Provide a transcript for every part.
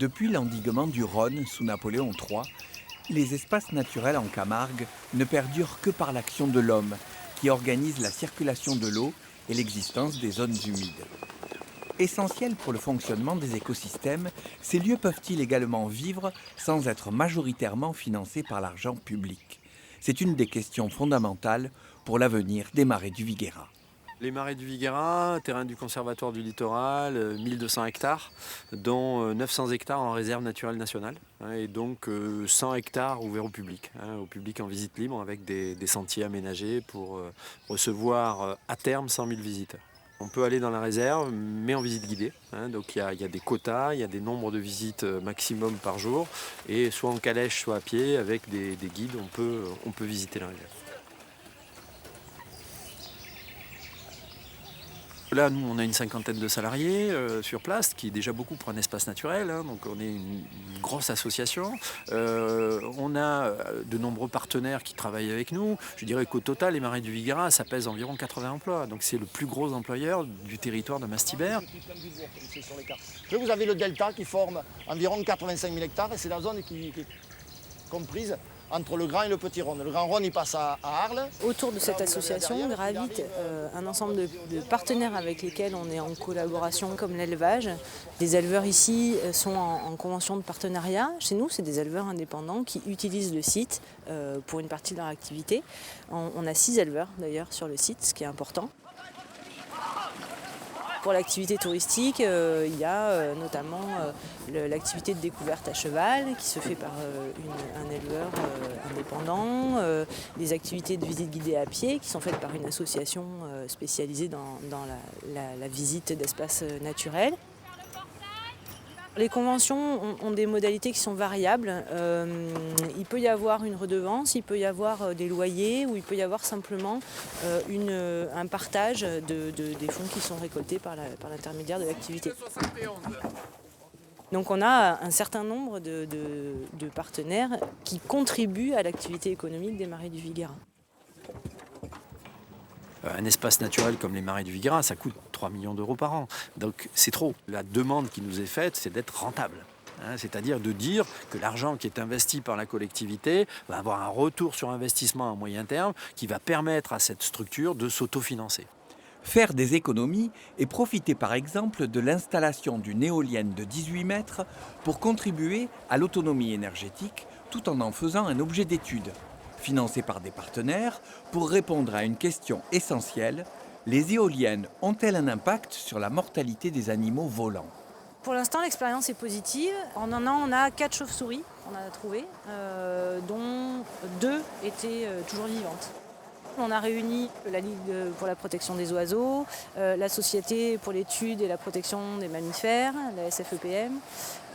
Depuis l'endiguement du Rhône sous Napoléon III, les espaces naturels en Camargue ne perdurent que par l'action de l'homme, qui organise la circulation de l'eau et l'existence des zones humides. Essentiels pour le fonctionnement des écosystèmes, ces lieux peuvent-ils également vivre sans être majoritairement financés par l'argent public? C'est une des questions fondamentales pour l'avenir des marais du Viguera. Les marais du Viguera, terrain du Conservatoire du Littoral, 1200 hectares, dont 900 hectares en réserve naturelle nationale, et donc 100 hectares ouverts au public en visite libre, avec des sentiers aménagés pour recevoir à terme 100 000 visiteurs. On peut aller dans la réserve, mais en visite guidée. Donc il y a des quotas, il y a des nombres de visites maximum par jour, et soit en calèche, soit à pied, avec des guides, on peut visiter la réserve. Là, nous, on a une cinquantaine de salariés sur place, qui est déjà beaucoup pour un espace naturel. Donc, on est une grosse association. On a de nombreux partenaires qui travaillent avec nous. Je dirais qu'au total, les marais du Viguera, ça pèse environ 80 emplois. Donc, c'est le plus gros employeur du territoire de Mastibert. Vous avez le delta qui forme environ 85 000 hectares et c'est la zone qui est comprise entre le Grand et le Petit Rhône. Le Grand Rhône, il passe à Arles. Autour de cette association gravite un ensemble de partenaires avec lesquels on est en collaboration, comme l'élevage. Les éleveurs ici sont en convention de partenariat. Chez nous, c'est des éleveurs indépendants qui utilisent le site pour une partie de leur activité. On a 6 éleveurs d'ailleurs sur le site, ce qui est important. Pour l'activité touristique, il y a notamment l'activité de découverte à cheval qui se fait par un éleveur indépendant, des activités de visite guidée à pied qui sont faites par une association spécialisée dans la visite d'espaces naturels. Les conventions ont des modalités qui sont variables. Il peut y avoir une redevance, il peut y avoir des loyers ou il peut y avoir simplement un partage des fonds qui sont récoltés par l'intermédiaire de l'activité. Donc on a un certain nombre de partenaires qui contribuent à l'activité économique des marais du Viguera. Un espace naturel comme les marais du Viguera, ça coûte 3 millions d'euros par an. Donc c'est trop. La demande qui nous est faite, c'est d'être rentable. C'est-à-dire de dire que l'argent qui est investi par la collectivité va avoir un retour sur investissement à moyen terme qui va permettre à cette structure de s'autofinancer. Faire des économies et profiter par exemple de l'installation d'une éolienne de 18 mètres pour contribuer à l'autonomie énergétique tout en faisant un objet d'étude. Financé par des partenaires pour répondre à une question essentielle, les éoliennes ont-elles un impact sur la mortalité des animaux volants? Pour l'instant, l'expérience est positive. En un an, on a 4 chauves-souris qu'on a trouvées, dont 2 étaient toujours vivantes. On a réuni la Ligue pour la protection des oiseaux, la Société pour l'étude et la protection des mammifères, la SFEPM.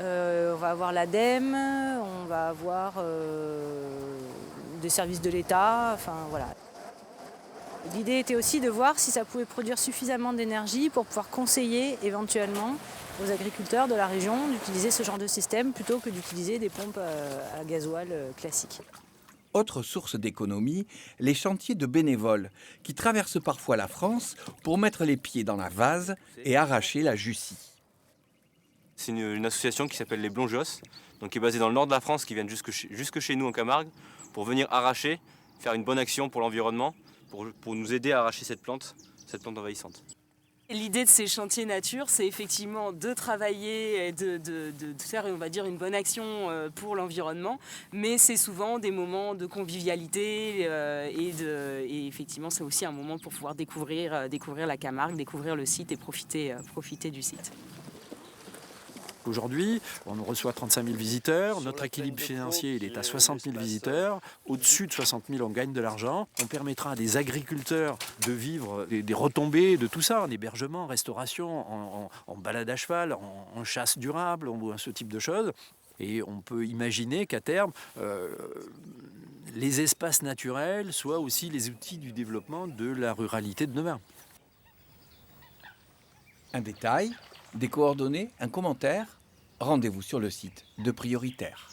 On va avoir l'ADEME, on va avoir des services de l'État, enfin voilà. L'idée était aussi de voir si ça pouvait produire suffisamment d'énergie pour pouvoir conseiller éventuellement aux agriculteurs de la région d'utiliser ce genre de système plutôt que d'utiliser des pompes à gasoil classiques. Autre source d'économie, les chantiers de bénévoles qui traversent parfois la France pour mettre les pieds dans la vase et arracher la Jussie. C'est une association qui s'appelle les Blonjos, donc qui est basée dans le nord de la France, qui viennent jusque chez nous en Camargue pour venir arracher, faire une bonne action pour l'environnement, pour nous aider à arracher cette plante envahissante. L'idée de ces chantiers nature, c'est effectivement de travailler et de faire, on va dire, une bonne action pour l'environnement, mais c'est souvent des moments de convivialité et effectivement c'est aussi un moment pour pouvoir découvrir la Camargue, découvrir le site et profiter du site. Aujourd'hui, on reçoit 35 000 visiteurs, notre équilibre financier il est à 60 000 visiteurs, au-dessus de 60 000 on gagne de l'argent, on permettra à des agriculteurs de vivre des retombées de tout ça, en hébergement, restauration, en balade à cheval, en chasse durable, ce type de choses. Et on peut imaginer qu'à terme, les espaces naturels soient aussi les outils du développement de la ruralité de demain. Un détail, des coordonnées, un commentaire, rendez-vous sur le site de Prioritaire.